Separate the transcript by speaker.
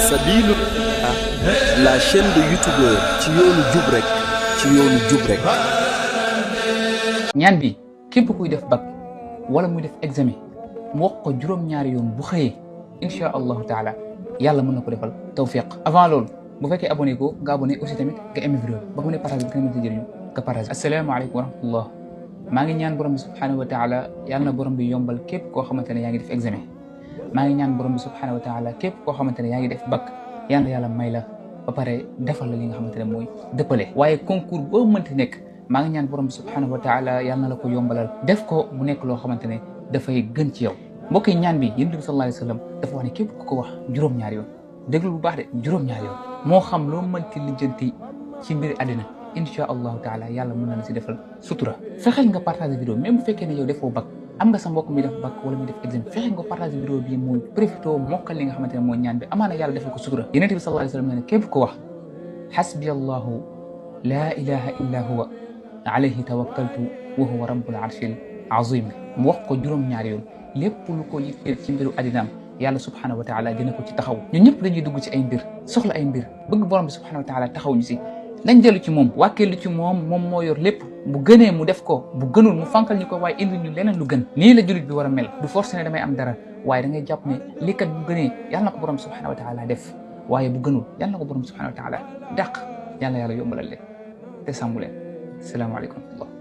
Speaker 1: Sabilu la chaîne de youtubeur ci yoonu jub rek ci yoonu jub rek.
Speaker 2: ñaan bi képp kuy def bac wala muy def examen mu wax ko juróom-ñaari yoon bu xëyee insha allahu taala yàlla mën na ko defal tawfiq. avant loolu bu fekkee abonné ko nga abonné aussi tamit nga aimé vidéo ba mu ne partage bi nga mën a jëriñu nga partage. asalaamaaleykum wa rahmatullah maa ngi ñaan borom bi subhanahu wa taala yàlla na borom bi yombal képp koo xamante ne yaa ngi def examen. maa ngi ñaan borom bi subhanahu wa taala képp koo xamante ne yaa ngi def bac yàlla yàlla may la ba pare defal la li nga xamante ne mooy dëppale. waaye concours boo mënti nekk maa ngi ñaan borom bi subhanahu wa taala yàlla na la ko yombalal def ko mu nekk loo xamante ne dafay gën ci yow. mbokk yi ñaan bi yonent bi sallallahu alayhi wa sallam dafa wax ne képp ku ko wax juróom-ñaari yoon déglu bu baax de juróom-ñaari yoon moo xam loo mënti lijjanti ci mbiri àddina insha allahu taala yàlla mën na la si defal sutura. fexeel nga partager vidéo même bu fekkee ne yow defoo bac am nga sa mbokk mi def bac wala mi def examen fexe nga partage vidéo bi mooy profité mokkal li nga xamante ne mooy ñaan bi amaana yàlla defal ko sutura. yonent bi sallallahu alayhi wa sallam ne képp ko wax xasbi allahu laa ilaha illa huwa alayhi tawakkaltu wa huwa rabbul arshil azim mu wax ko juróom-ñaari yoon lépp lu ko yitteel ci mbiru addinaam yàlla subhanahu wa taala dina ko ci taxaw. ñun ñëpp dañuy dugg ci ay mbir soxla ay mbir bëgg borom bi subhanahu wa taala taxaw ñu si nañ dellu ci moom wàkkeelu ci moom moo yor lépp bu gënee mu def ko bu gënul mu fankal ñu ko waaye indi ñu leneen lu gën. nii la jullit bi war a mel du forcé ne damay am dara waaye da ngay jàpp ne lii kat bu gënee yàlla na ko borom subhanahu wa taala def waaye bu gënul yàlla na ko borom subhanahu wa taala dàq yàlla yombalal leen te sàmm leen. salaamaaleykum wa rahmatullah.